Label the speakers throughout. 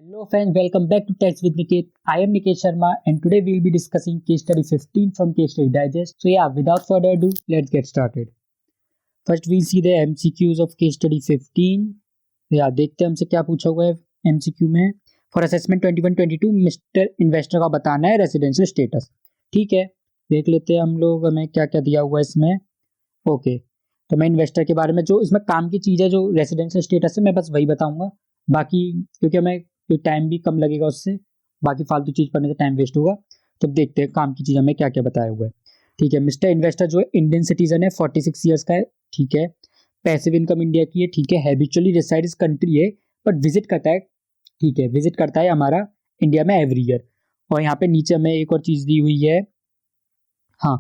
Speaker 1: Hello friends, welcome back to Text with Niket. I am Niket Sharma and today we'll be discussing case study 15 from Case Study Digest. So yeah, without further ado, let's get started. First we'll see the MCQs of case study 15. So yeah, देखते हैं हमसे क्या पूछा हुआ है MCQ में. For assessment 21-22 mister investor का बताना है रेसिडेंशियल स्टेटस. ठीक है, देख लेते हैं हम लोग हमें क्या क्या दिया हुआ है इसमें. ओके, तो मैं इन्वेस्टर के बारे में जो इसमें काम की चीज़ है जो रेसिडेंशियल स्टेटस है मैं बस वही बताऊंगा. बाकी क्योंकि हमें टाइम भी कम लगेगा उससे, बाकी फालतू चीज़ पढ़ने से टाइम वेस्ट होगा. तो देखते हैं काम की चीज़ हमें क्या क्या बताया हुआ है. ठीक है, मिस्टर इन्वेस्टर जो है इंडियन सिटीजन है, 46 ईयर्स का है. ठीक है, पैसिव इनकम इंडिया की है. ठीक है, हैबिचुअली रिसाइड इस कंट्री है बट विजिट करता है. ठीक है, विजिट करता है हमारा इंडिया में एवरी ईयर. और यहाँ पे नीचे हमें एक और चीज़ दी हुई है. हाँ,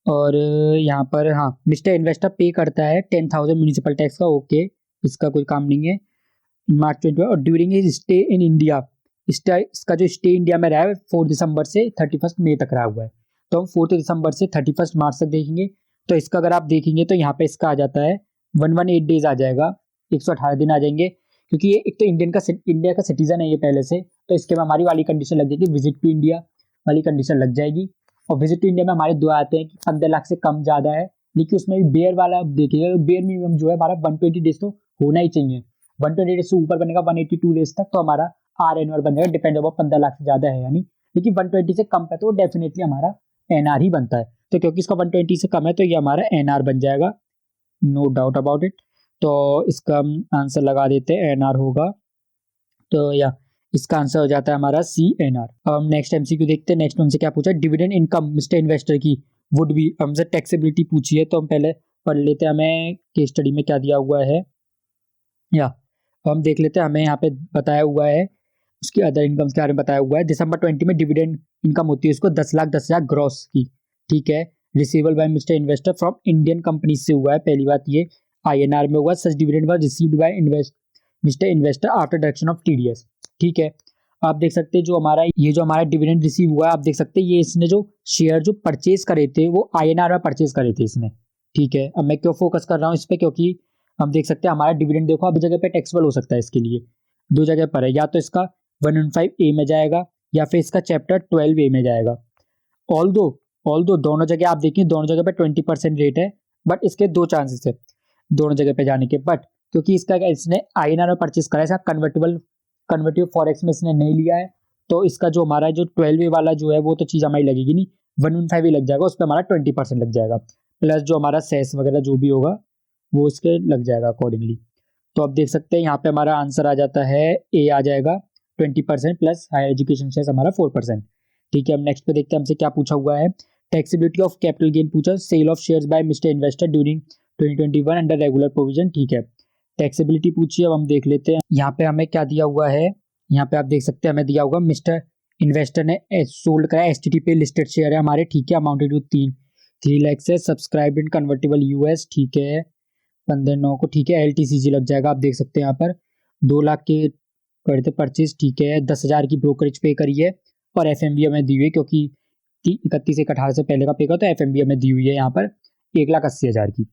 Speaker 1: और यहाँ पर हाँ, मिस्टर इन्वेस्टर पे करता है 10,000 म्यूनिसिपल टैक्स का. ओके, इसका कोई काम नहीं है. मार्च 20 और during his stay in India, इसका जो स्टे इंडिया में रहा है 4 दिसंबर से 31 मई तक रहा हुआ है. तो हम 4 दिसंबर से 31 मार्च तक देखेंगे. तो इसका अगर आप देखेंगे तो यहाँ पे इसका आ जाता है 118 डेज आ जाएगा, 118 दिन आ जाएंगे. क्योंकि ये एक तो इंडिया का सिटीजन है ये पहले से, तो इसके में हमारी वाली कंडीशन लग जाएगी, विजिट टू इंडिया वाली कंडीशन लग जाएगी. और विजिट टू इंडिया में हमारे दो आते हैं कि 15 लाख से कम ज़्यादा है, लेकिन उसमें भी बेयर वाला देखिएगा, बेयर मिनिमम जो है हमारा 120 डेज तो होना ही चाहिए. 120 डेज से ऊपर बनेगा 182 डेज तक तो हमारा आर एनआर बन जाएगा, डिपेंड होगा 15 लाख से ज़्यादा है यानी. लेकिन 120 से कम है तो डेफिनेटली हमारा एनआर ही बनता है. तो क्योंकि इसका 120 से कम है तो ये हमारा एनआर बन जाएगा, नो डाउट अबाउट इट. तो इसका हम आंसर लगा देते हैं, एनआर होगा. तो या इसका आंसर हो जाता है हमारा सी एन आर. अब हम नेक्स्ट एमसीक्यू देखते हैं. नेक्स्ट हमसे क्या पूछा, डिविडेंड इनकम मिस्टर इन्वेस्टर की वुड बी, हमसे टैक्सेबिलिटी पूछी है. तो हम पहले पढ़ लेते हैं हमें केस स्टडी में क्या दिया हुआ है. या हम देख लेते हैं, हमें यहाँ पे बताया हुआ है उसकी अदर इनकम के बारे में बताया हुआ है. दिसंबर 20 में डिविडेंड इनकम होती है उसको 10,10,000 ग्रॉस की. ठीक है, receivable by mister investor from Indian company से हुआ है. पहली बात ये आईएनआर में हुआ. Such dividend was received by mister investor after deduction of TDS. ठीक है, आप देख सकते हैं जो हमारा डिविडेंड रिसीव हुआ है, आप देख सकते हैं ये इसने जो शेयर जो परचेज करे थे वो आईएनआर में परचेज करे थे इसने. ठीक है, अब मैं क्यों फोकस कर रहा हूँ इस पर, क्योंकि हम देख सकते हैं हमारा डिविडेंड देखो अब जगह पे टैक्सेबल हो सकता है. इसके लिए दो जगह पर है, या तो इसका 115A में जाएगा या फिर इसका चैप्टर 12A में जाएगा. ऑल दो दोनों जगह आप देखिए, दोनों जगह पे 20% रेट है, बट इसके दो चांसेस है दोनों जगह पे जाने के. बट क्योंकि इसका इसने आईएनआर में परचेज करा है, इसका कन्वर्टिबल फॉरेक्स में इसने नहीं लिया है, तो इसका जो हमारा जो 12A वाला जो है वो तो चीज़ हमारी लगेगी नहीं, 115 लग जाएगा, उस पर हमारा 20% लग जाएगा, प्लस जो हमारा सेस वगैरह जो भी होगा वो इसके लग जाएगा अकॉर्डिंगली. तो आप देख सकते हैं यहाँ पे हमारा आंसर आ जाता है ए आ जाएगा 20% प्लस हायर एजुकेशन शेयर हमारा 4%. ठीक है, हम नेक्स्ट पे देखते हैं हमसे क्या पूछा हुआ है. टैक्सेबिलिटी ऑफ कैपिटल गेन पूछा, sale of shares by mister investor during 2021 under regular provision. ठीक है, टैक्सेबिलिटी पूछी. अब हम देख लेते हैं यहाँ पे हमें क्या दिया हुआ है. यहाँ पे आप देख सकते हैं हमें दिया होगा मिस्टर इन्वेस्टर ने सोल्ड करा एसटीटी पे लिस्टेड शेयर है हमारे. ठीक है, अमाउंटेड टू 3 लाख से सब्सक्राइब इन कन्वर्टेबल यूएस. ठीक है, 15/9 को. ठीक है, एलटीसीजी लग जाएगा. आप देख सकते हैं यहाँ पर 2 लाख के करते परचेज. ठीक है, 10,000 की ब्रोकरेज पे करी है और एफएमबी में दी हुई है, क्योंकि 31/1/18 से पहले का पे का, तो एफएमबी में दी हुई है यहाँ पर 1,80,000 की.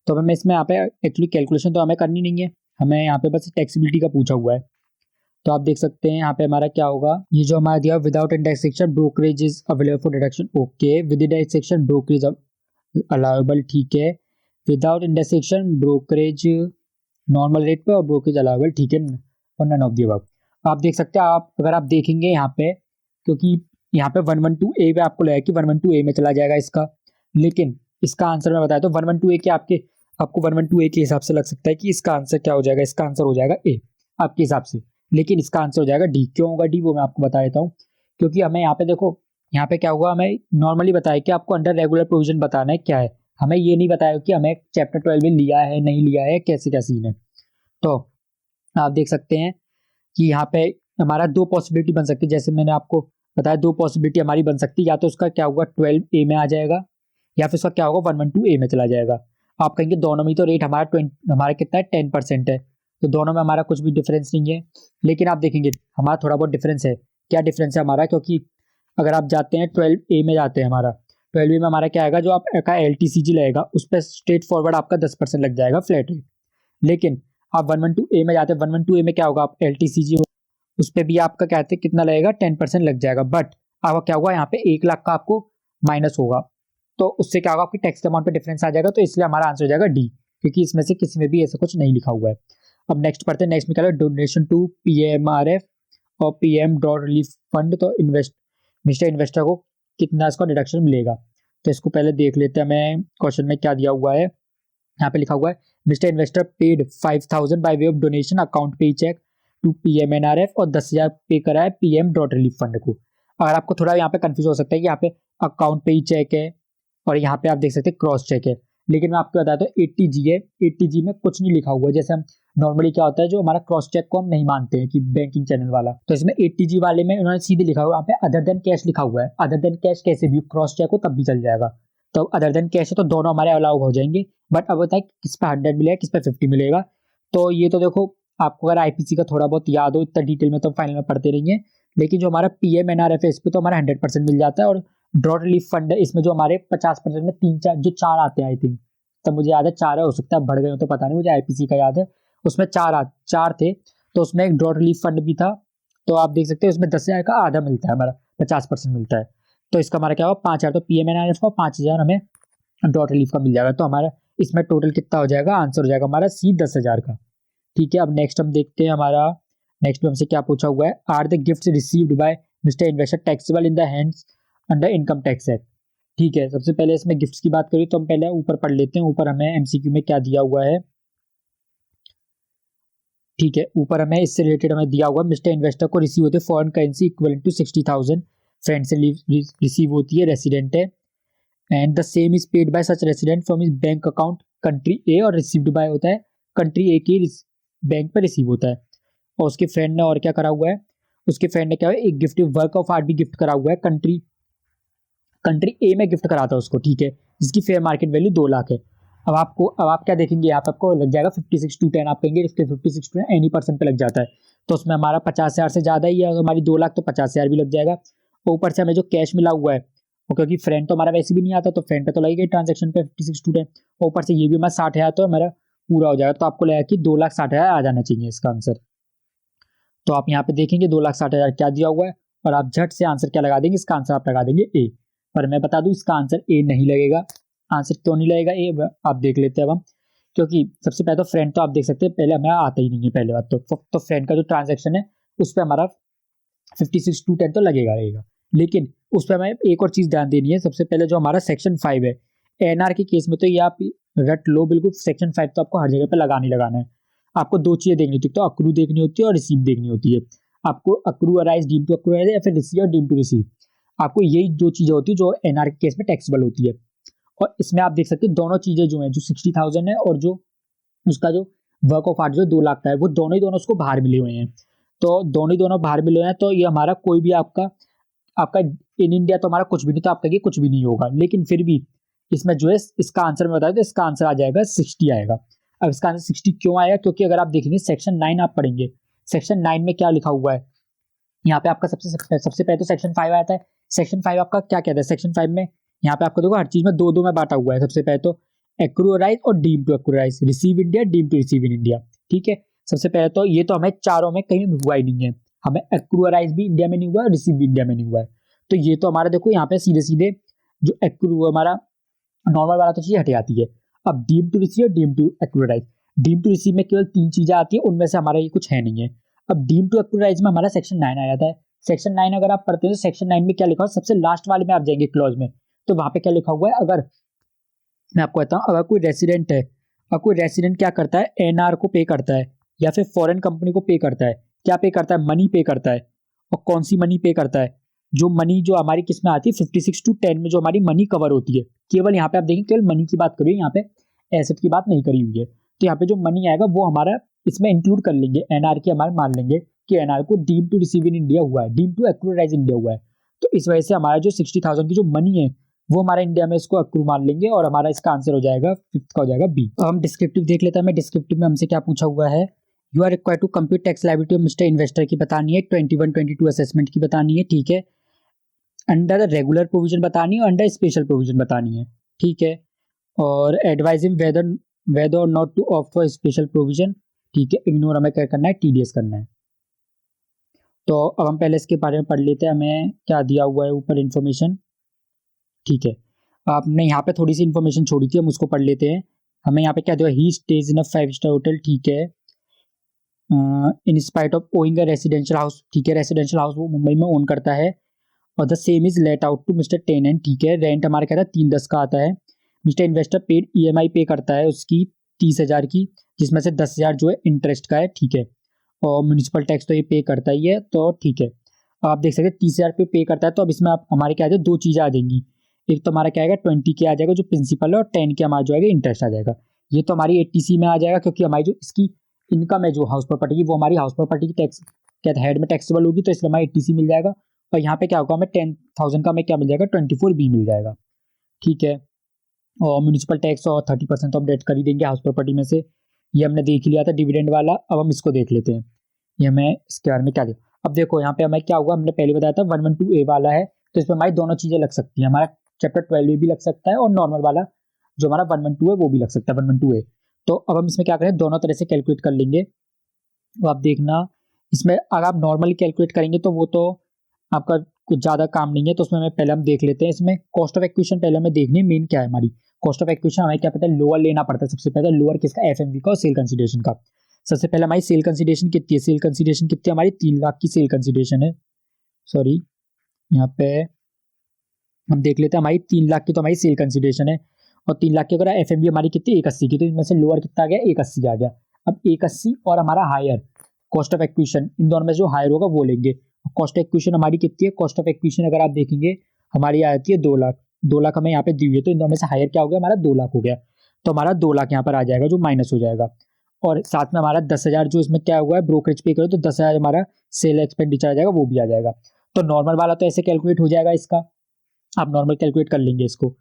Speaker 1: तो हमें इसमें यहाँ पे एक्चुअली कैलकुलेशन तो हमें करनी नहीं है, हमें यहाँ पे बस टैक्सेबिलिटी का पूछा हुआ है. तो आप देख सकते हैं यहाँ पे हमारा क्या होगा, ये जो हमारा दिया without index section brokerage is available for deduction. Okay, with index section brokerage allowable. ठीक है, without indexation brokerage normal rate पे और ब्रोकरेज अलाउेबल. ठीक है, और नन ऑफ द अबव. आप देख सकते हैं, आप अगर आप देखेंगे यहाँ पे, क्योंकि यहाँ पे 112A पे आपको लगेगा कि 112A में चला जाएगा इसका, लेकिन इसका आंसर मैं बताया तो 112A के आपको 112A के हिसाब से लग सकता है कि इसका आंसर क्या हो जाएगा. इसका आंसर हो जाएगा ए आपके हिसाब से, लेकिन इसका आंसर हो जाएगा डी. क्यों होगा डी वो मैं आपको बता देता हूँ. क्योंकि हमें यहाँ पे देखो, यहाँ पे क्या हुआ, हमें नॉर्मली बताया कि आपको अंडर रेगुलर प्रोविजन बताना है क्या है, हमें ये नहीं बताया कि हमें चैप्टर 12 में लिया है नहीं लिया है, कैसे क्या सीन है. तो आप देख सकते हैं कि यहाँ पे हमारा दो पॉसिबिलिटी बन सकती है, जैसे मैंने आपको बताया दो पॉसिबिलिटी हमारी बन सकती है, या तो उसका क्या होगा 12A में आ जाएगा या फिर उसका क्या होगा 112A में चला जाएगा. आप कहेंगे दोनों में तो रेट हमारा कितना है 10% है, तो दोनों में हमारा कुछ भी डिफरेंस नहीं है. लेकिन आप देखेंगे हमारा थोड़ा बहुत डिफरेंस है. क्या डिफरेंस है हमारा, क्योंकि अगर आप जाते हैं 12A में जाते हैं, हमारा 12A में हमारा क्या आएगा, जो आपका एलटीसीजी लगेगा उस पर स्ट्रेट फॉरवर्ड आपका 10% लग जाएगा फ्लैट रेट. लेकिन आप 112A में जाते हैं, 112A में क्या होगा, आप एलटीसीजी उस पर भी आपका कहते हैं कितना लगेगा, 10% लग जाएगा। बट आपका क्या होगा, यहाँ पे 1 लाख का आपको माइनस होगा, तो उससे क्या होगा, आपकी टैक्स अमाउंट पे डिफरेंस आ जाएगा। तो इसलिए हमारा आंसर हो जाएगा डी, क्योंकि इसमें से किसी में भी ऐसा कुछ नहीं लिखा हुआ है। अब नेक्स्ट पढ़ते हैं। नेक्स्ट में क्या है, डोनेशन टू PMRF और PM डॉट रिलीफ फंड। तो मिस्टर इन्वेस्टर को कितना इसका डिडक्शन मिलेगा, तो इसको पहले देख लेते हैं हमें क्वेश्चन में क्या दिया हुआ है। यहाँ पे लिखा हुआ है mister investor paid 5,000 by way of donation account पे चेक टू PMNRF और 10,000 पे करा है PM डॉट रिलीफ फंड को। अगर आपको थोड़ा यहाँ पे कंफ्यूज हो सकता है कि यहाँ पे अकाउंट पे ही चेक है और यहाँ पे आप देख सकते हैं क्रॉस चेक है, लेकिन मैं आपको बताता हूँ 80G है। 80G में कुछ नहीं लिखा हुआ है। जैसे हम नॉर्मली क्या होता है, जो हमारा क्रॉस चेक को हम नहीं मानते हैं कि बैंकिंग चैनल वाला, तो इसमें 80G वाले में उन्होंने सीधे लिखा हुआ है, यहाँ पे अदर देन कैश लिखा हुआ है। अदर देन कैश कैसे भी क्रॉस चेक हो तब भी चल जाएगा, तो अदर देन कैश है तो दोनों हमारे अलाउ हो जाएंगे। बट अब बताए किस पे 100 मिलेगा, किस पे 50 मिलेगा। तो ये तो देखो, आपको अगर IPC का थोड़ा बहुत याद हो, इतना डिटेल में तो फाइनल में पढ़ते रहेंगे, लेकिन जो हमारा PMNRF है इस पे तो हमारा 100% मिल जाता है। और ड्रॉट रिलीफ फंड है, इसमें जो हमारे 50% में 3 4 आते हैं आई थिंक, तब मुझे याद है 4 है, हो सकता है बढ़ गए हो तो पता नहीं, मुझे IPC का याद है उसमें 4 थे। तो उसमें एक ड्रॉट रिलीफ फंड भी था, तो आप देख सकते हैं उसमें 10,000 का आधा मिलता है, हमारा 50% मिलता है। तो इसका हमारा क्या होगा, 5,000 तो PMNRF का, 5,000 हमें ड्रॉट रिलीफ का मिल जाएगा। तो हमारा इसमें टोटल कितना हो जाएगा, आंसर हो जाएगा हमारा C 10,000 का। ठीक है, अब नेक्स्ट हम देखते हैं हमारा नेक्स्ट में हमसे क्या पूछा हुआ है। Are the gift received by mister investor taxable in the hands under income tax act. ठीक है, सबसे पहले इसमें गिफ्ट्स की बात करें तो हम पहले ऊपर पढ़ लेते हैं। ऊपर हमें MCQ में क्या दिया हुआ है। ठीक है, ऊपर हमें इससे रिलेटेड हमें दिया हुआ, मिस्टर इन्वेस्टर को रिसीव होते foreign currency equivalent to 60,000 friend से रिसीव होती है, रेसिडेंट है, and the same is paid by such resident from his bank account country A, और रिसीव्ड बाय होता है कंट्री ए की बैंक पर रिसीव होता है। और उसके फ्रेंड ने और क्या करा हुआ है, उसके फ्रेंड ने क्या है, एक गिफ्ट वर्क ऑफ आर्ट भी गिफ्ट करा हुआ है, कंट्री ए में गिफ्ट करा था उसको। ठीक है, जिसकी फेयर मार्केट वैल्यू 2 लाख है। अब आप क्या देखेंगे, यहाँ पे आपको लग जाएगा 56 to 10, आप कहेंगे इसके 56 to 10 एनी परसेंट पे लग जाता है, तो उसमें हमारा 50,000 से ज्यादा ही है, हमारी 2 लाख तो 50,000 भी लग जाएगा। ऊपर से हमें जो कैश मिला हुआ है, और क्योंकि फ्रेंड तो हमारा वैसे भी नहीं आता, तो फ्रेंड पे तो लगेगा ट्रांजेक्शन पे 56 to 10, ऊपर से ये भी हमारा 60,000 तो हमारा पूरा हो जाएगा। तो आपको लगेगा कि 2,60,000 आ जाना चाहिए इसका आंसर। तो आप यहाँ पे देखेंगे 2,60,000 क्या दिया हुआ है, और आप झट से आंसर क्या लगा देंगे, इसका आंसर आप लगा देंगे ए। पर मैं बता दूं इसका आंसर ए नहीं लगेगा। आंसर क्यों नहीं लगेगा ए, आप देख लेते हैं अब हम। क्योंकि सबसे पहले तो फ्रेंड तो आप देख सकते हैं पहले हमें आता ही नहीं है, पहले बात तो फ्रेंड का जो ट्रांजेक्शन है उस पर हमारा 56 to 10 तो लगेगा रहेगा। लेकिन उस पर हमें एक और चीज ध्यान देनी है। सबसे पहले जो हमारा सेक्शन 5 है, एनआर के केस में तो ये आप रट लो बिल्कुल, सेक्शन 5 तो आपको हर जगह पे लगाना ही लगाना है। आपको 2 चीजें देखनी होती है, तो अक्रू देखनी होती है और रिसीव देखनी होती है। आपको accrue arise deem to accrue या फिर रिसीव और डीम टू रिसीव, आपको यही 2 चीजें होती है जो एनआर के केस में टैक्सेबल होती है। और इसमें आप देख सकते हैं दोनों चीजें जो है, जो 60,000 है और जो उसका जो वर्क ऑफ आर्ट जो 2 लाख का है, वो दोनों ही दोनों उसको बाहर मिले हुए हैं। तो दोनों ही दोनों बाहर मिले हुए हैं, तो ये हमारा कोई भी आपका आपका इन इंडिया तो हमारा कुछ भी नहीं, तो आपका ये कुछ भी नहीं होगा। लेकिन फिर भी इसमें जो है इसका आंसर मैं बताऊं तो इसका आंसर आ जाएगा 60 आएगा। अब इसका आंसर 60 क्यों आएगा, क्योंकि अगर आप देखेंगे सेक्शन 9 आप पढ़ेंगे, सेक्शन 9 में क्या लिखा हुआ है। यहाँ पे आपका सबसे पहले तो सेक्शन 5 आता है। सेक्शन 5 आपका क्या कहता है, सेक्शन 5 में यहाँ पे आपको देखो हर चीज में 2 2 में बांटा हुआ है। सबसे पहले तो एक्रूराइज और deem to accrue arise, receive India, deem to receive in India. ठीक है, सबसे पहले तो ये तो हमें चारों में कहीं हुआ ही नहीं है, हमें एक्रूराइज भी इंडिया में नहीं हुआ है, रिसीव भी इंडिया में नहीं हुआ है। तो ये तो हमारा देखो यहाँ पे सीधे सीधे जो एक्रू हमारा नॉर्मल वाला तो चीज हट जाती है। अब deem to receive, deem to accrue arise, deem to receive में केवल 3 चीजें आती है, उनमें से हमारा ये कुछ है नहीं है। अब डीम टू एक्रूराइज में हमारा सेक्शन 9 आ जाता है। सेक्शन 9 अगर आप पढ़ते हो तो सेक्शन 9 में क्या लिखा हुआ है, सबसे लास्ट वाले में आप जाएंगे क्लॉज में, तो वहां पे क्या लिखा हुआ है, अगर मैं आपको बताऊं, अगर कोई रेसिडेंट है, और कोई रेसिडेंट क्या करता है, एनआर को पे करता है या फिर फॉरेन कंपनी को पे करता है, क्या पे करता है, मनी पे करता है। और कौन सी मनी पे करता है, जो मनी जो हमारी किस में आती है 56 to 10 में जो हमारी मनी कवर होती है। केवल यहाँ पे आप देखेंगे केवल मनी की बात करिए, यहाँ पे एसेट की बात नहीं करी हुई है। तो यहाँ पे जो मनी आएगा वो हमारा इसमें इंक्लूड कर लेंगे, एनआर की हमारे मान लेंगे कि एनआर को deem to receive in India हुआ है, डीम टू एक्रूराइज इंडिया हुआ है। तो इस वजह से हमारा जो 60,000 की जो मनी है वो हमारा इंडिया में इसको अक्रू मान लेंगे, और हमारा इसका आंसर हो जाएगा 5th का हो जाएगा बी। तो हम डिस्क्रिप्टिव देख लेते हैं। हमें डिस्क्रिप्टिव में हमसे क्या पूछा हुआ है, you are required to compute tax liability of mister investor की बतानी है, 21-22 असेसमेंट की बतानी है। ठीक है, अंडर रेगुलर प्रोविजन बतानी है और अंडर स्पेशल प्रोविजन बतानी है। ठीक है, और advising whether or not to opt for special provision. ठीक है, इग्नोर हमें क्या करना है, टीडीएस करना है। तो अब हम पहले इसके बारे में पढ़ लेते हैं, हमें क्या दिया हुआ है ऊपर इन्फॉर्मेशन। ठीक है, आपने यहाँ पे थोड़ी सी इन्फॉर्मेशन छोड़ी थी, हम उसको पढ़ लेते हैं। हमें यहाँ पे क्या दिया, ही स्टेज इन अ 5 स्टार होटल। ठीक है, in spite of owing a residential house. ठीक है, रेसिडेंशियल हाउस वो मुंबई में ओन करता है और the same is let out to mister tenant. ठीक है, रेंट हमारा क्या था 310 का आता है। मिस्टर इन्वेस्टर पेड ईएमआई पे करता है उसकी 30,000 की, जिसमें से 10,000 जो है इंटरेस्ट का है। ठीक है, और म्यूनिसिपल टैक्स तो ये पे करता ही है। तो ठीक है, आप देख सकते हैं 30,000 पे करता है। तो अब इसमें आप हमारे क्या आ जाए, दो चीज़ें आ जाएंगी। एक तो हमारा क्या आएगा 20 के आ जाएगा जो प्रिंसिपल है, और 10 के हमारा जो आएगा इंटरेस्ट आ जाएगा। ये तो हमारी 80C में आ जाएगा, क्योंकि हमारी जो इसकी इनकम है जो हाउस प्रॉपर्टी की, वो हमारी हाउस प्रॉपर्टी की टैक्स क्या हेड में टैक्सेबल होगी, तो इसलिए हमारा 80C मिल जाएगा। और यहाँ पे क्या होगा, हमें 10,000 का हमें क्या मिल जाएगा, 24B मिल जाएगा। ठीक है, और म्यूनिसिपल टैक्स और 30% तो अपडेट कर ही देंगे हाउस प्रॉपर्टी में से। ये हमने देख लिया था डिविडेंड वाला। अब हम इसको देख लेते हैं, ये हमें इसके बारे में क्या दिया। अब देखो यहाँ पे हमें क्या होगा, हमने पहले बताया था 112A वाला है, तो इस पर हमारी दोनों चीज़ें लग सकती हैं। हमारा चैप्टर 12A भी लग सकता है, और नॉर्मल वाला जो हमारा 112 है वो भी लग सकता है, 112A। तो अब हम इसमें क्या करें, दोनों तरह से कैलकुलेट कर लेंगे। तो आप देखना, इसमें अगर आप नॉर्मली कैलकुलेट करेंगे तो वो तो आपका कुछ ज़्यादा काम नहीं है। तो उसमें पहले हम देख लेते हैं, इसमें कॉस्ट ऑफ एक्विजिशन पहले हमें देखनी है, मेन क्या है हमारी कॉस्ट ऑफ एक्विजिशन। हमें क्या पता है, लोअर लेना पड़ता है सबसे पहले, लोअर किसका, एफएमवी का और सेल कंसिडरेशन का। सबसे पहले हमारी सेल कंसिडरेशन कितनी है, सेल कंसिडरेशन कितनी है हमारी, 3 लाख की सेल कंसिडरेशन है। सॉरी, यहाँ पे हम देख लेते हैं, हमारी 3 लाख की तो हमारी सेल कंसिडरेशन है, और 3 लाख की अगर एफएमवी हमारी कितनी 180 की, तो इनमें से लोअर कितना आ गया, 180 आ गया। अब 180 और हमारा हायर कॉस्ट ऑफ एक्विजिशन, इन दोनों में जो हायर होगा वो लेंगे। कॉस्ट ऑफ एक्विजिशन हमारी कितनी है, कॉस्ट ऑफ एक्विजिशन अगर आप देखेंगे हमारी आ जाती है 2 लाख। 2 लाख हमें यहाँ पे दी हुई है, तो इन दोनों में से हायर क्या हो गया, हमारा 2 लाख हो गया। तो हमारा 2 लाख यहाँ पर आ जाएगा जो माइनस हो जाएगा। और साथ में हमारा 10,000 जो इसमें क्या हुआ है, ब्रोकरेज पे करो तो 10,000 हमारा सेल एक्सपेंडिचर आ जाएगा, वो भी आ जाएगा। तो नॉर्मल वाला तो ऐसे कैलकुलेट हो जाएगा इसका, आप नॉर्मल कैलकुलेट कर लेंगे इसको।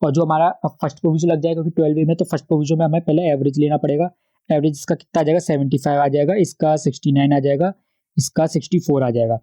Speaker 1: और जो हमारा फर्स्ट प्रोविजन लग जाएगा, क्योंकि 12 में तो फर्स्ट प्रोविजन में हमें पहले एवरेज लेना पड़ेगा। एवरेज इसका कितना आ जाएगा, 75 आ जाएगा, इसका 69 आ जाएगा, इसका 64 आ जाएगा।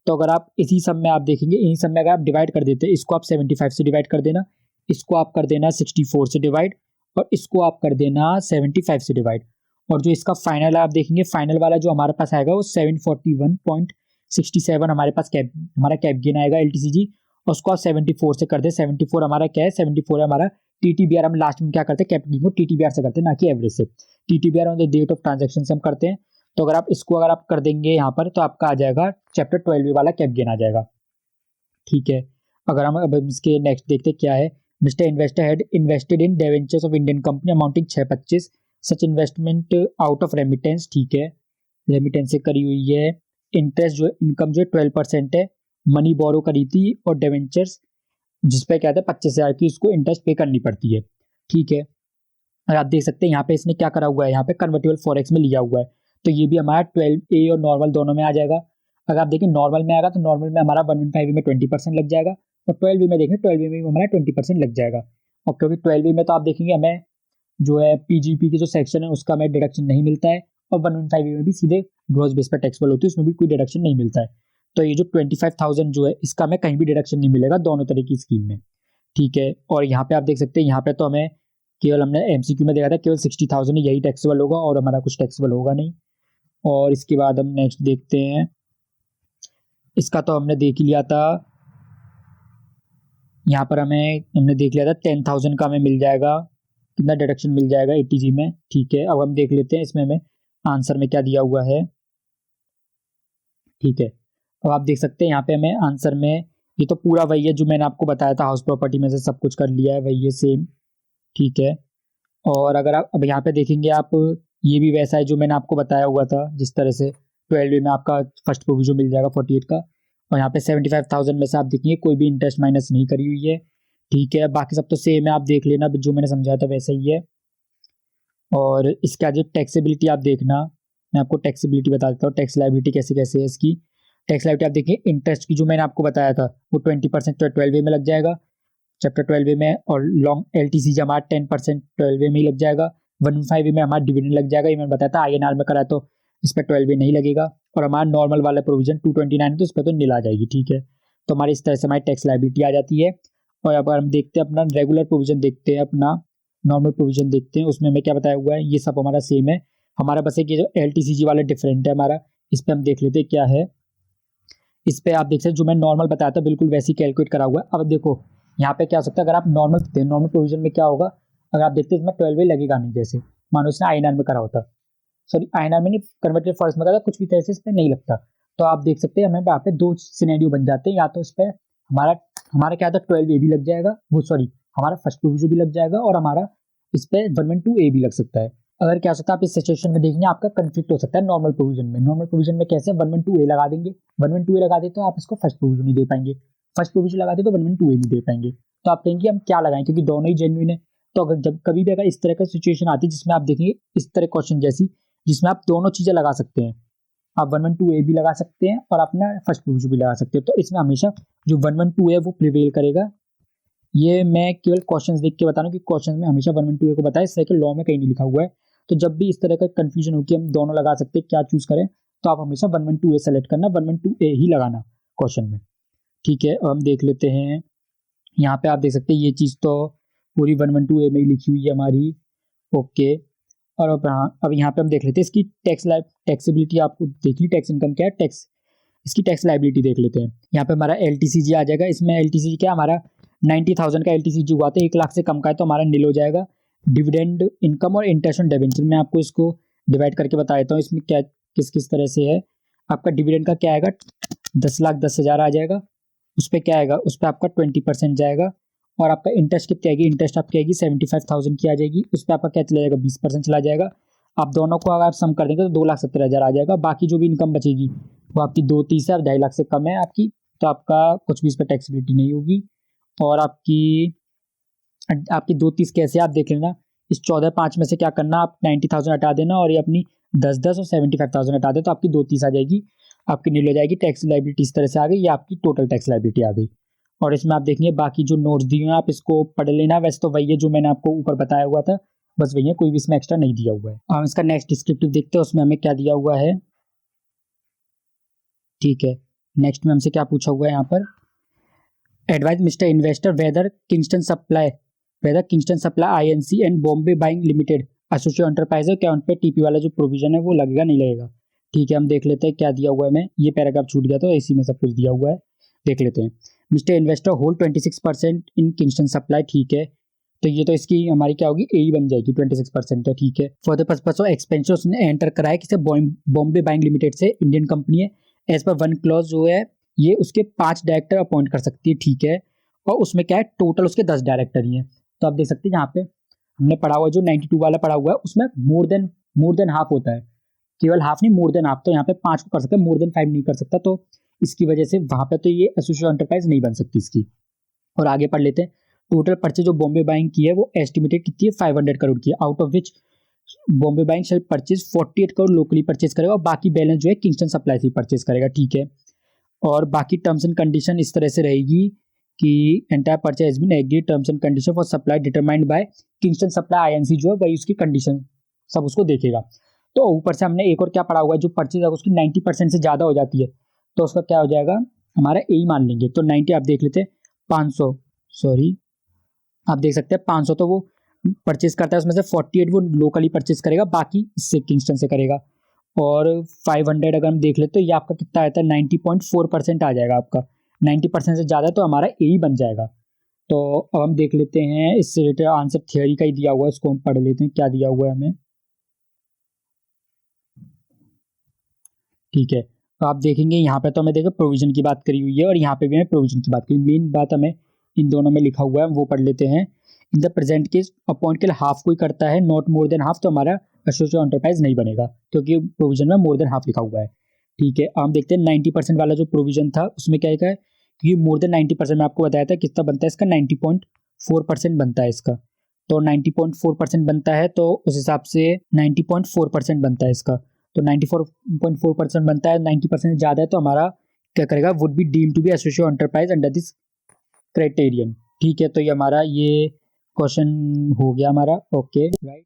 Speaker 1: तो अगर आप इसी सब में आप देखेंगे, इन्हीं सब में अगर आप डिवाइड कर देते हैं, इसको आप 75 से डिवाइड कर देना, इसको आप कर देना 64 से डिवाइड, और इसको आप कर देना 75 से डिवाइड। और जो इसका फाइनल आप देखेंगे, फाइनल वाला जो हमारे पास आएगा वो 741.67 हमारे पास हमारा कैप गेन आएगा एलटीसीजी। और उसको आप 74 से कर दे, 74 हमारा क्या है, 74 है हमारा टीटीबीआर। हम लास्ट में क्या करते हैं, कैपिटल को टीटीबीआर से करते हैं, ना कि एवरेज से। TTBR on the date of transaction से हम करते हैं। तो अगर आप इसको अगर आप कर देंगे यहाँ पर, तो आपका आ जाएगा चैप्टर 12 वाला कैप गेन आ जाएगा। ठीक है, अगर हम अब इसके नेक्स्ट देखते क्या है, mister investor had invested in debentures of Indian company amounting 625, such investment out of remittance. ठीक है, रेमिटेंस से करी हुई है। इंटरेस्ट जो इनकम जो है 12% है। मनी बोरो करी थी, और डिवेंचर्स जिसपे क्या था 25,000 की उसको इंटरेस्ट पे करनी पड़ती है। ठीक है, और आप देख सकते हैं यहाँ पे इसने क्या करा हुआ है, यहाँ पे कन्वर्टेबल फॉरेक्स में लिया हुआ है। तो ये भी हमारा 12A और नॉर्मल दोनों में आ जाएगा। अगर आप देखें नॉर्मल में आएगा, तो नॉर्मल में हमारा 115 में 20% लग जाएगा, और 12B में देखें 12B में भी हमारा 20% लग जाएगा। और क्योंकि 12B में तो आप देखेंगे हमें जो है पीजीपी की जो सेक्शन है उसका हमें डिडक्शन नहीं मिलता है, और 115 में भी सीधे ग्रॉस बेस पर टैक्सेबल होती है, उसमें भी कोई डिडक्शन नहीं मिलता है। तो ये जो 25,000 जो है इसका हमें कहीं भी डिडक्शन नहीं मिलेगा दोनों तरह की स्कीम में। ठीक है, और यहाँ पे आप देख सकते हैं, यहाँ पे तो हमें केवल हमने एमसीक्यू में देखा था केवल 60,000 यही टैक्सेबल होगा, और हमारा कुछ टैक्सेबल होगा नहीं। और इसके बाद हम नेक्स्ट देखते हैं, इसका तो हमने देख ही लिया था। यहाँ पर हमने देख लिया था 10,000 का हमें मिल जाएगा, कितना डिडक्शन मिल जाएगा एटीजी में। ठीक है, अब हम देख लेते हैं इसमें हमें आंसर में क्या दिया हुआ है। ठीक है, अब आप देख सकते हैं यहाँ पे हमें आंसर में, ये तो पूरा वही है जो मैंने आपको बताया था, हाउस प्रॉपर्टी में से सब कुछ कर लिया है, वही है सेम। ठीक है, और अगर आप अब यहाँ पे देखेंगे आप, ये भी वैसा है जो मैंने आपको बताया हुआ था, जिस तरह से 12 में आपका फर्स्ट प्रोविजन मिल जाएगा 48 का, और यहाँ पे 75,000 में से आप देखेंगे कोई भी इंटरेस्ट माइनस नहीं करी हुई है। ठीक है, बाकी सब तो सेम है, आप देख लेना जो मैंने समझाया था वैसा ही है। और इसके आगे टैक्सेबिलिटी आप देखना, मैं आपको टैक्सेबिलिटी बता देता हूँ, टैक्स लाइबिलिटी कैसे कैसे है इसकी। टैक्स लाइबिलिटी आप देखिए, इंटरेस्ट की जो मैंने आपको बताया था वो 20% तो 12 में लग जाएगा चैप्टर 12 में, और लॉन्ग एलटीसी जमा 10% 12 में ही लग जाएगा। 115 में हमारा डिविडेंड लग जाएगा, ये मैंने बताया था आईएनआर में करा तो इस पर 12 नहीं लगेगा। और हमारा नॉर्मल वाला प्रोविजन 229 है तो इस पर तो नील आ जाएगी। ठीक है, तो हमारी इस तरह से हमारी टैक्स लाइबिलिटी आ जाती है। और अब हम देखते हैं अपना रेगुलर प्रोविजन, देखते हैं अपना नॉर्मल प्रोविजन देखते हैं, उसमें हमें क्या बताया हुआ है, ये सब हमारा सेम है। हमारा बस एक ये जो एलटीसीजी वाला डिफरेंट है हमारा, इस पर हम देख लेते हैं क्या है। इस पे आप देख सकते हैं जो मैं नॉर्मल बताया था बिल्कुल वैसे ही कैलकुलेट करा हुआ है। अब देखो यहाँ पे क्या हो सकता है, अगर आप नॉर्मल प्रोविजन में क्या होगा, अगर आप देखते हैं इसमें 12 लगेगा नहीं, जैसे मानो इसने INR में करा होता, सॉरी INR में नहीं, कन्वर्टेड फॉरेक्स में करा, कुछ भी तरह से इस पर नहीं लगता। तो आप देख सकते हैं हमें यहाँ पे दो सिनेरियो बन जाते हैं, या तो इस पर हमारा हमारा क्या था 12A भी लग जाएगा, वो सॉरी हमारा फर्स्ट प्रोविजन भी लग जाएगा, और हमारा इस पे 112A भी लग सकता है। अगर क्या हो सकता है आप इस सिचुएशन में देखेंगे आपका कंफ्लिक्ट हो सकता है नॉर्मल प्रोविजन में। नॉर्मल प्रोविजन में कैसे 112A लगा देंगे, 112A लगा दे तो आप इसको फर्स्ट प्रोविजन नहीं दे पाएंगे, फर्स्ट प्रोविजन लगा दे तो 112A नहीं दे पाएंगे। तो आप कहेंगे हम क्या लगाएं, क्योंकि दोनों ही जेन्युइन है। तो अगर जब कभी भी अगर इस तरह का सिचुएशन आती है जिसमें आप देखेंगे इस तरह क्वेश्चन जैसी, जिसमें आप दोनों चीजें लगा सकते हैं, आप 112A भी लगा सकते हैं और अपना फर्स्ट प्रोविजन भी लगा सकते हैं, तो इसमें हमेशा जो 112A है वो प्रिवेल करेगा। ये मैं केवल क्वेश्चंस देख के बता रहा हूँ कि क्वेश्चंस में हमेशा 112A को बताया, इस तरह के लॉ में कहीं नहीं लिखा हुआ है। तो जब भी इस तरह का कंफ्यूजन हो कि हम दोनों लगा सकते हैं क्या चूज करें, तो आप हमेशा 112A सेलेक्ट करना, 112A ही लगाना क्वेश्चन में। ठीक है, अब हम देख लेते हैं यहाँ पे आप देख सकते हैं ये चीज़ तो पूरी 112A में ही लिखी हुई है हमारी। ओके, और अब यहाँ पे हम देख लेते हैं इसकी टैक्सेबिलिटी, आपको देख ली टैक्स इनकम क्या है, टैक्स इसकी टैक्स लाइबिलिटी देख लेते हैं। यहाँ पे हमारा LTCG आ जाएगा, इसमें LTCG क्या हमारा 90,000 का LTCG हुआ था, 1 लाख से कम का है तो हमारा नील हो जाएगा। डिविडेंड इनकम और इंटरेस्ट ऑन डिबेंचर में आपको इसको डिवाइड करके बता देता हूँ, इसमें क्या किस किस तरह से है। आपका डिविडेंड का क्या आएगा, 10,10,000 आ जाएगा, उस पर क्या आएगा, उस पर आपका 20% जाएगा। और आपका इंटरेस्ट कितनी आएगी, इंटरेस्ट आपकी आएगी 75,000 की आ जाएगी, उस पर आपका क्या चला जाएगा, 20% चला जाएगा। आप दोनों को अगर आप सम कर देंगे तो 2,70,000 आ जाएगा। बाकी जो भी इनकम बचेगी वो आपकी 2,30 है, 2.5 लाख से कम है आपकी, तो आपका कुछ भी इस पर टैक्सेबिलिटी नहीं होगी। और आपकी 2,30 कैसे आप देख लेना, इस 14,500 में से क्या करना, आप 90,000 हटा देना और ये अपनी 10,10 और 75,000 हटा दे तो आपकी 2,30 आ जाएगी, आपकी नील हो जाएगी। टैक्स लाइबिलिटी इस तरह से आ गई, ये आपकी टोटल टैक्स लाइबिलिटी आ गई। और इसमें आप देखेंगे बाकी जो नोट्स दिए हैं आप इसको पढ़ लेना, वैसे तो वही है जो मैंने आपको ऊपर बताया हुआ था, बस वही है, कोई भी इसमें एक्स्ट्रा नहीं दिया हुआ है। हम इसका नेक्स्ट डिस्क्रिप्टिव देखते हैं उसमें हमें क्या दिया हुआ है। ठीक है, नेक्स्ट में हमसे क्या पूछा हुआ है यहाँ पर, advise mister investor whether Kingston supply INC and Bombay buying limited associate enterprise है, क्या उन पे TP वाला जो प्रोविजन है वो लगेगा नहीं लगेगा। ठीक है, हम देख लेते हैं क्या दिया हुआ है। मैं ये पैराग्राफ छूट गया तो इसी में सब कुछ दिया हुआ है, देख लेते हैं। मिस्टर इन्वेस्टर होल्ड 26% इन किंगस्टन सप्लाई। ठीक है, तो ये तो इसकी हमारी क्या होगी, AE बन जाएगी, 26% है। ठीक है, for the purpose of expansion उसने एंटर कराया किसे, बॉम्बे बाइंग लिमिटेड से, इंडियन कंपनी है। एज पर 1 क्लॉज जो है ये उसके 5 डायरेक्टर अपॉइंट कर सकती है। ठीक है, और उसमें क्या है टोटल उसके 10 डायरेक्टर ही हैं। तो आप देख सकते हैं यहाँ पे हमने पढ़ा हुआ जो 92 वाला पढ़ा हुआ है उसमें मोर देन हाफ होता है, केवल हाफ नहीं मोर देन हाफ, तो यहाँ पे 5 को कर सकते हैं, मोर देन 5 नहीं कर सकता, तो इसकी वजह से वहां पे तो ये एसोसिएट एंटरप्राइज नहीं बन सकती इसकी। और आगे पढ़ लेते हैं, टोटल परचेज जो बॉम्बे बाइंग की है वो एस्टिमेटेड कितनी है, 500 करोड़ की है, out of which Bombay buying shall purchase 48 crore locally purchase करेगा और बाकी बैलेंस जो है किंगस्टन सप्लाई से परचेज करेगा। ठीक है, और बाकी टर्म्स एंड कंडीशन इस तरह से रहेगी कि entire purchase has been agreed, terms and condition for supply determined by Kingston supply INC जो है वही उसकी कंडीशन सब उसको देखेगा। तो ऊपर से हमने एक और क्या पढ़ा हुआ है, जो परचेज है उसकी 90% से ज़्यादा हो जाती है तो उसका क्या हो जाएगा, हमारा AE मान लेंगे। तो 90 आप देख लेते हैं, 500 सॉरी आप देख सकते हैं 500 तो वो परचेज करता है, उसमें से 48 वो लोकली परचेज करेगा, बाकी इससे किंगस्टन से करेगा। और 500 अगर हम देख लेते तो ये आपका कितना आता है, 90.4% आ जाएगा आपका, 90% से ज़्यादा तो हमारा AE बन जाएगा। तो अब हम देख लेते हैं इससे रिलेटेड आंसर थियोरी का ही दिया हुआ है, इसको हम पढ़ लेते हैं क्या दिया हुआ है हमें। ठीक है, तो आप देखेंगे यहाँ पे तो हमें देखो प्रोविजन की बात करी हुई है और यहाँ पे भी हमें प्रोविजन की बात करी, मेन बात हमें इन दोनों में लिखा हुआ है वो पढ़ लेते हैं। In the present case appoint के लिए हाफ कोई करता है, नॉट मोर देन हाफ, तो हमारा एसोसिएट एंटरप्राइज नहीं बनेगा क्योंकि प्रोविजन में मोर देन हाफ लिखा हुआ है। ठीक है, हम देखते हैं 90% वाला जो प्रोविजन था उसमें क्या है, क्योंकि मोर देन 90% में आपको बताया था कितना बनता है इसका, 90.4% बनता है इसका। तो 90.4% बनता है तो उस हिसाब से 90.4% बनता है इसका, तो 94.4% बनता है, 90% से ज़्यादा है तो हमारा क्या करेगा, would be deem to be associate enterprise under this criterion. ठीक है, तो ये हमारा ये क्वेश्चन हो गया हमारा। ओके राइट,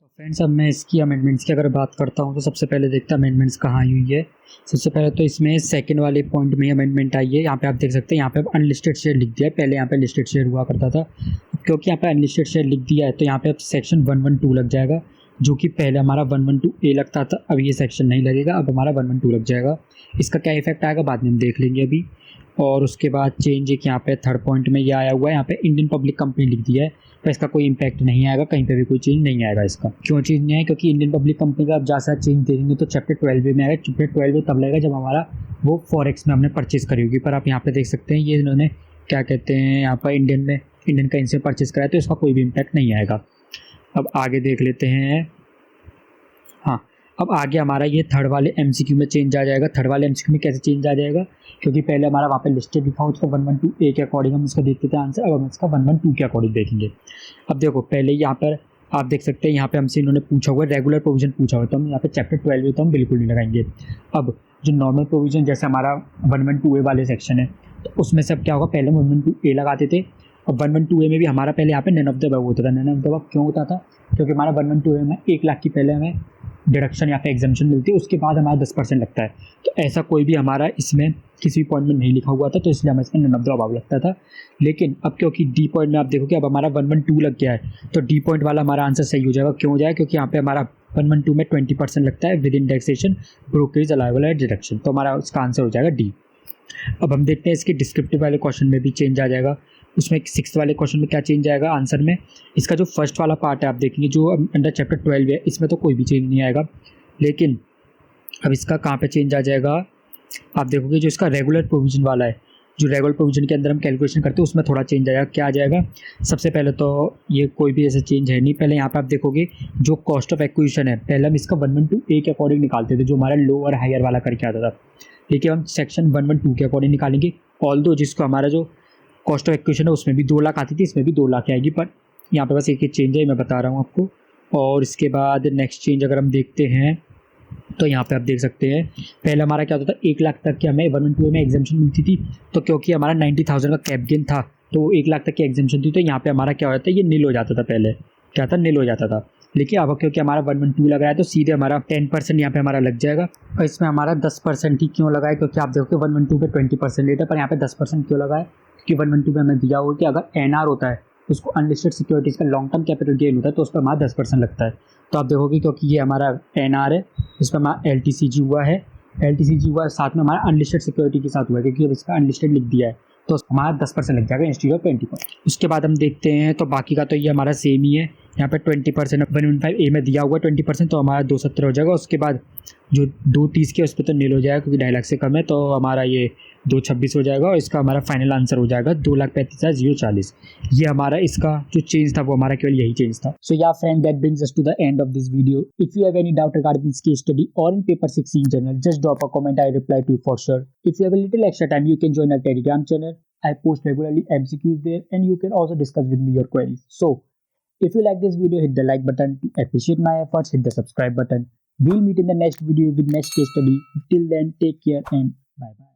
Speaker 1: तो फ्रेंड्स अब मैं इसकी अमेंडमेंट्स की अगर बात करता हूँ तो सबसे पहले देखते हैं अमेंडमेंट्स कहाँ आई हुई है। सबसे पहले तो इसमें सेकंड वाले पॉइंट में अमेंडमेंट आई है, यहाँ पे आप देख सकते हैं यहाँ पे अनलिस्टेड शेयर लिख दिया है, पहले यहाँ पे लिस्टेड शेयर हुआ करता था, क्योंकि यहाँ पे अनलिस्टेड शेयर लिख दिया है तो यहाँ पे अब सेक्शन 112 लग जाएगा। जो कि पहले हमारा 112A लगता था, अब ये सेक्शन नहीं लगेगा, अब हमारा 112 लग जाएगा। इसका क्या इफेक्ट आएगा बाद में हम देख लेंगे अभी। और उसके बाद चेंज एक यहाँ पे थर्ड पॉइंट में ये आया हुआ है, यहाँ पे इंडियन पब्लिक कंपनी लिख दिया है, पर इसका कोई इम्पैक्ट नहीं आएगा, कहीं पे भी कोई चेंज नहीं आएगा इसका। क्यों चेंज नहीं आएगा? क्योंकि इंडियन पब्लिक कंपनी का आप जैसा चेंज देंगे तो चैप्टर 12 में आएगा। चैप्टर 12 तब लगेगा जब हमारा वो फॉरेक्स में हमने परचेज करी होगी। पर आप यहाँ पे देख सकते हैं ये इन्होंने क्या कहते हैं, यहाँ पर इंडियन करेंसी में परचेज कराया, तो इसका कोई भी इम्पैक्ट नहीं आएगा। अब आगे देख लेते हैं। हाँ, अब आगे हमारा ये थर्ड वाले एमसीक्यू में चेंज आ जाएगा। थर्ड वाले एमसीक्यू में कैसे चेंज आ जाएगा? क्योंकि पहले हमारा वहाँ पे लिस्टेड लिखा हो उसका 112A के अकॉर्डिंग हम इसका देखते थे आंसर, अब हम इसका 112 के अकॉर्डिंग देखेंगे। अब देखो पहले यहाँ पर आप देख सकते हैं, यहाँ पे हमसे इन्होंने पूछा हुआ रेगुलर प्रोविजन पूछा हुआ, तो हम यहाँ पे चैप्टर 12 तो हम बिल्कुल नहीं लगाएंगे। अब जो नॉर्मल प्रोविजन जैसे हमारा 112A वाले सेक्शन है, तो उसमें से अब क्या होगा, पहले 112A लगाते थे, और 112A में भी हमारा पहले यहाँ पे नन ऑफ द अबव होता था। नन ऑफ द अबव क्यों होता था? क्योंकि हमारा 112A में 1 लाख की पहले हमें डिडक्शन या फिर एग्जाम्पशन मिलती है, उसके बाद हमारा 10% लगता है। तो ऐसा कोई भी हमारा इसमें किसी भी पॉइंट में नहीं लिखा हुआ था, तो इसलिए हमें इसमें नन ऑफ द अबव लगता था। लेकिन अब क्योंकि डी पॉइंट में आप देखोगे अब हमारा 112 लग गया है, तो डी पॉइंट वाला हमारा आंसर सही हो जाएगा। क्यों हो जाएगा? क्योंकि यहाँ पे हमारा 112 में 20% लगता है with indexation, brokerage allowable at deduction, तो हमारा उसका आंसर हो जाएगा डी। अब हम देखते हैं इसके डिस्क्रिप्टिव वाले क्वेश्चन में भी चेंज आ जाएगा। उसमें 6th वाले क्वेश्चन में क्या चेंज आएगा आंसर में? इसका जो फर्स्ट वाला पार्ट है आप देखेंगे जो अंडर चैप्टर 12 है, इसमें तो कोई भी चेंज नहीं आएगा। लेकिन अब इसका कहाँ पे चेंज आ जाएगा? आप देखोगे जो इसका रेगुलर प्रोविजन वाला है, जो रेगुलर प्रोविजन के अंदर हम कैलकुलेशन करते हैं उसमें थोड़ा चेंज आएगा। क्या आ जाएगा? सबसे पहले तो ये कोई भी ऐसा चेंज है नहीं। पहले यहाँ पे आप देखोगे जो कॉस्ट ऑफ एक्विजिशन है, पहले हम इसका 112A के अकॉर्डिंग निकालते थे, जो हमारा लो और हायर वाला करके आता था। लेकिन हम सेक्शन 112 के अकॉर्डिंग निकालेंगे। ऑल्दो जिसको हमारा जो कॉस्ट ऑफ एक्विजिशन है उसमें भी 2 लाख आती थी, इसमें भी 2 लाख आएगी, पर यहाँ पे बस एक ही चेंज है, मैं बता रहा हूँ आपको। और इसके बाद नेक्स्ट चेंज अगर हम देखते हैं तो यहाँ पे आप देख सकते हैं पहले हमारा क्या होता था, 1 लाख तक की हमें 112 में एग्जाम्पशन मिलती थी, तो क्योंकि हमारा 90,000 का कैप गेन था तो 1 लाख तक की एग्जाम्पशन थी, तो यहाँ पे हमारा क्या हो जाता है, ये नील हो जाता था। पहले क्या था, नील हो जाता था। लेकिन अब क्योंकि हमारा 112 लगा है तो सीधे हमारा 10% यहाँ पे हमारा लग जाएगा। और इसमें हमारा 10% ही क्यों लगा है? क्योंकि आप देखो 112 पे 20% लेता है, पर यहाँ पे 10% क्यों लगा है? क्योंकि 112 पे हमें दिया हुआ कि अगर एनआर होता है उसको अनलिस्टेड सिक्योरिटीज़ का लॉन्ग टर्म कैपिटल गेन होता है, तो उस पर हमारा 10% लगता है। तो आप देखोगे क्योंकि ये हमारा एनआर है, इस पर हमारा एलटीसीजी हुआ है, साथ में हमारा अनलिस्टेड सिक्योरिटी के साथ हुआ है, क्योंकि अब इसका अनलिस्टेड लिख दिया है, तो हमारा 10% लग जाएगा इंस्टीट्यूट ऑफ 20%। उसके बाद हम देखते हैं तो बाकी का तो ये हमारा सेम ही है। यहाँ पे 20% 115A में दिया हुआ 20%, तो हमारा 270 हो जाएगा। उसके बाद जो 230 के उस पर तो नील हो जाएगा क्योंकि 2.5 लाख से कम है, तो हमारा ये 226 हो जाएगा। और इसका हमारा फाइनल आंसर हो जाएगा 2,35,040। ये हमारा इसका जो चेंज था वो हमारा केवल यही चेंज था। So yeah friend, that brings us to the end of this video. If you have any doubt regarding this case study or in paper 6 in general, just drop a comment, I reply to you for sure. If you have a little extra time, you can join our Telegram channel. I post regularly MCQs there, and you can also discuss with me your queries. So if you like this video, hit the like button. To appreciate my efforts, hit the subscribe button. We'll meet in the next video with next case study. Till then, take care and bye bye.